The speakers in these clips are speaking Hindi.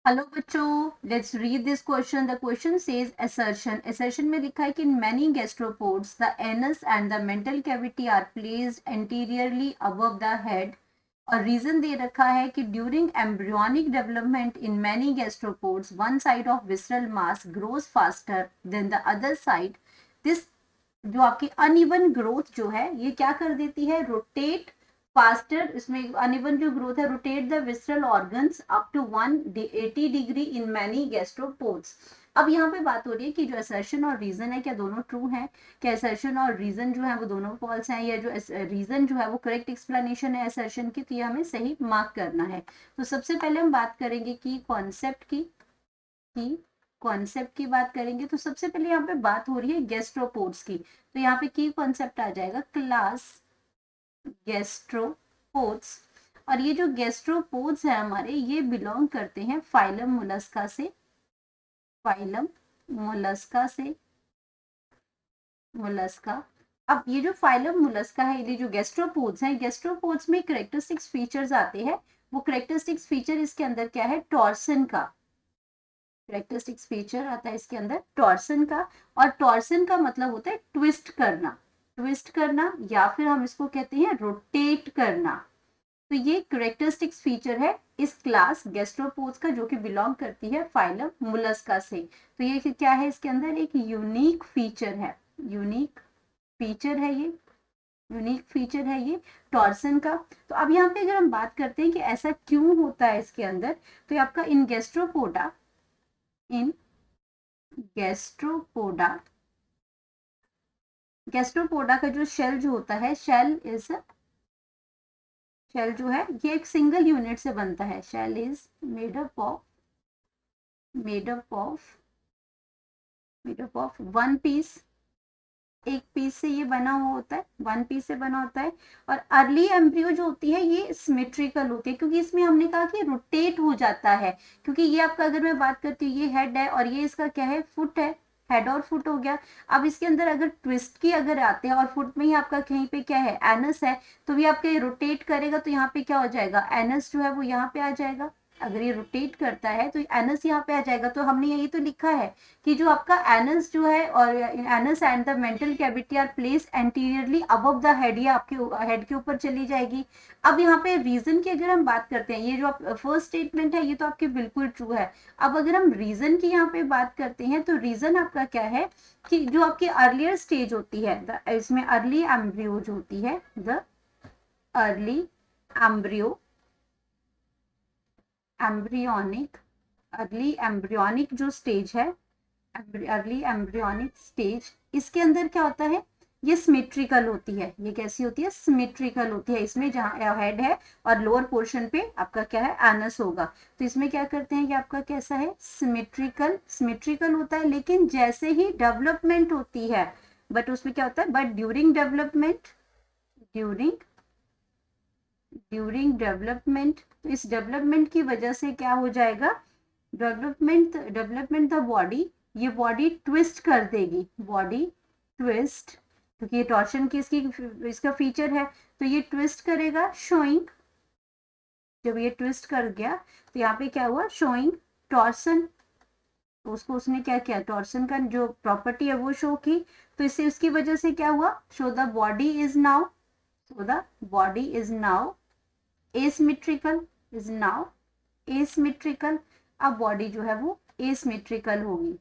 हेलो बच्चों, let's read this question. The question says assertion में लिखा है कि in many gastropods the anus and the mantle cavity are placed anteriorly above the head. और रीजन दे रखा है कि during embryonic development in many gastropods one side of visceral mass grows faster than the other side. This जो आपकी अनइवन ग्रोथ जो है ये क्या कर देती है, रोटेट फास्टर। इसमें अनइवन जो ग्रोथ है, rotate the visceral organs up to 180 degree in many gastropods. अब यहाँ पे बात हो रही है कि जो असर्शन और रीजन है क्या दोनों ट्रू है, क्या असर्शन और रीजन जो है वो दोनों फॉल्स हैं, या जो रीजन जो है वो करेक्ट एक्सप्लेनेशन है असर्शन की, तो ये हमें सही मार्क करना है। तो सबसे पहले हम बात करेंगे कि कॉन्सेप्ट की बात करेंगे। तो सबसे पहले यहाँ पे बात हो रही है गैस्ट्रोपोड्स की, तो यहाँ पे की कॉन्सेप्ट आ जाएगा क्लास गैस्ट्रोपोड्स। और ये जो गैस्ट्रोपोड्स है हमारे, ये बिलोंग करते हैं फाइलम मोलस्का से। फाइलम मोलस्का से मोलस्का। अब ये जो फाइलम मोलस्का है, ये जो गैस्ट्रोपोड्स हैं, गैस्ट्रोपोड्स में करेक्टरिस्टिक्स फीचर्स आते हैं। वो करेक्टरिस्टिक्स फीचर इसके अंदर क्या है, टॉर्सन का करेक्टरिस्टिक्स फीचर आता है इसके अंदर टॉर्सन का। और टॉर्सन का मतलब होता है ट्विस्ट करना, ट्विस्ट करना, या फिर हम इसको कहते हैं रोटेट करना। तो ये करेक्टरिस्टिक्स फीचर है इस क्लास गैस्ट्रोपोड्स का, जो कि बिलोंग करती है फाइलम मोलस्का से। तो ये क्या है, इसके अंदर एक यूनिक फीचर है, यूनिक फीचर है ये, यूनिक फीचर है ये टॉर्सन का। तो अब यहाँ पे अगर हम बात करते हैं कि ऐसा क्यों होता है इसके अंदर, तो ये आपका इन गैस्ट्रोपोडा गैस्ट्रोपोडा का जो शेल जो होता है, शेल जो है ये एक सिंगल यूनिट से बनता है। Shell is made up of one piece, एक पीस से ये बना हुआ होता है, वन पीस से बना होता है। और अर्ली एम्ब्रियो जो होती है ये सिमेट्रिकल होती है, क्योंकि इसमें हमने कहा कि रोटेट हो जाता है। क्योंकि ये आपका, अगर मैं बात करती हूँ, ये हेड है और ये इसका क्या है, फुट है, हेड और फुट हो गया। अब इसके अंदर अगर ट्विस्ट की अगर आते हैं और फुट में ही आपका कहीं पे क्या है, एनस है, तो भी आपका ये रोटेट करेगा, तो यहाँ पे क्या हो जाएगा, एनस जो है वो यहाँ पे आ जाएगा। अगर ये रोटेट करता है तो एनस यहाँ पे आ जाएगा। तो हमने यही तो लिखा है कि जो आपका एनस जो है, और anus and the mantle cavity are place anteriorly above the head, ये आपके हेड के ऊपर चली जाएगी। अब यहाँ पे रीजन की अगर हम बात करते हैं, ये जो आप फर्स्ट स्टेटमेंट है ये तो आपके बिल्कुल ट्रू है। अब अगर हम रीजन की यहाँ पे बात करते हैं, तो रीजन आपका क्या है कि जो आपकी अर्लियर स्टेज होती है, इसमें अर्ली एम्ब्रियो जो होती है, the early embryo embryonic early embryonic जो स्टेज है, अर्ली एम्ब्रियोनिक स्टेज, इसके अंदर क्या होता है, ये सिमेट्रिकल होती है। ये कैसी होती है, सिमेट्रिकल होती है। इसमें जहाँ हेड है और लोअर पोर्शन पे आपका क्या है, एनस होगा। तो इसमें क्या करते हैं कि आपका कैसा है, सिमेट्रिकल, सिमेट्रिकल होता है। लेकिन जैसे ही डेवलपमेंट होती है, बट उसमें क्या होता है, but during development, during during development, तो इस डेवलपमेंट की वजह से क्या हो जाएगा, डेवलपमेंट द बॉडी, ये बॉडी ट्विस्ट कर देगी, बॉडी ट्विस्ट, क्योंकि ये टॉर्शन की इसका फीचर है, तो ये ट्विस्ट करेगा, शोइंग। जब ये ट्विस्ट कर गया तो यहाँ पे क्या हुआ, शोइंग टॉर्सन। तो उसको उसने क्या किया, टॉर्सन का जो प्रॉपर्टी है वो शो की। तो इससे उसकी वजह से क्या हुआ, show the body is now, so the body is now asymmetrical, is now asymmetrical। अब बॉडी जो है वो asymmetrical होगी,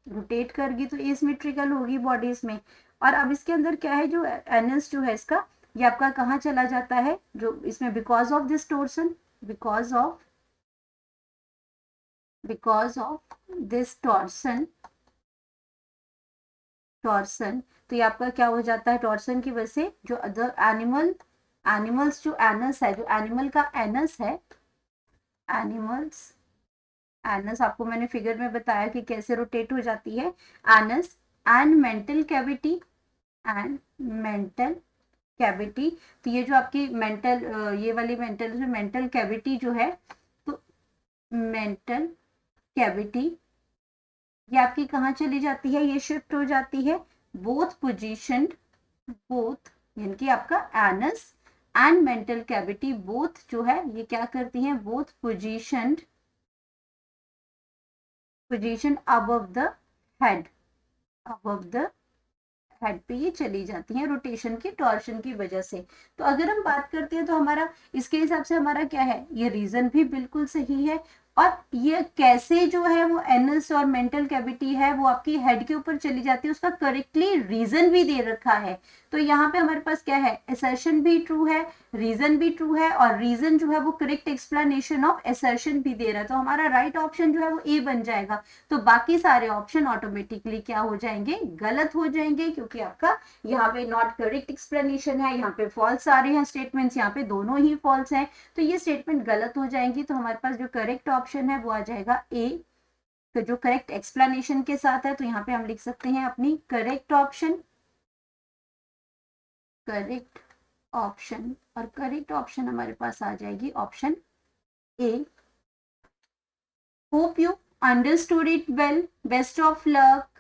रोटेट करगी तो asymmetrical होगी बॉडी इसमें। और अब इसके अंदर क्या है, जो एनस जो है इसका, ये आपका कहाँ चला जाता है, जो इसमें because of this torsion, because of this torsion, तो ये आपका क्या हो जाता है, टॉर्सन की वजह से जो अदर एनिमल्स जो एनस है, जो एनिमल का एनस है, एनिमल्स एनस आपको मैंने फिगर में बताया कि कैसे रोटेट हो जाती है, anus and mantle cavity, and mantle cavity. तो ये जो आपकी मेंटल, ये वाली मेंटल कैविटी जो है, तो मेंटल कैविटी ये आपकी कहाँ चली जाती है, ये शिफ्ट हो जाती है बोथ पोजीशन, बोथ यानी कि आपका anus and mantle cavity both जो है ये क्या करती हैं, both positioned position above the head, above the head पे ये चली जाती हैं रोटेशन की, टॉर्शन की वजह से। तो अगर हम बात करते हैं तो हमारा इसके हिसाब से हमारा क्या है, ये रीजन भी बिल्कुल सही है। और ये कैसे जो है वो एनस और मेंटल कैविटी है वो आपकी हेड के ऊपर चली जाती है, उसका करेक्टली रीजन भी दे रखा है। तो यहाँ पे हमारे पास क्या है, असर्शन भी ट्रू है, रीजन भी ट्रू है, और रीजन जो है वो करेक्ट एक्सप्लेनेशन ऑफ असर्शन भी दे रहा है। तो हमारा राइट ऑप्शन जो है वो ए बन जाएगा। तो बाकी सारे ऑप्शन ऑटोमेटिकली क्या हो जाएंगे, गलत हो जाएंगे, क्योंकि आपका यहाँ पे नॉट करेक्ट एक्सप्लेनेशन है, यहाँ पे फॉल्स आ रहे हैं स्टेटमेंट्स, यहाँ पे दोनों ही फॉल्स हैं, तो ये स्टेटमेंट गलत हो जाएंगी। तो हमारे पास जो करेक्ट ऑप्शन है वो आ जाएगा ए, तो जो करेक्ट एक्सप्लेनेशन के साथ है। तो यहाँ पे हम लिख सकते हैं अपनी करेक्ट ऑप्शन, करेक्ट ऑप्शन, और करेक्ट ऑप्शन हमारे पास आ जाएगी option A. Hope you understood it well, best of luck.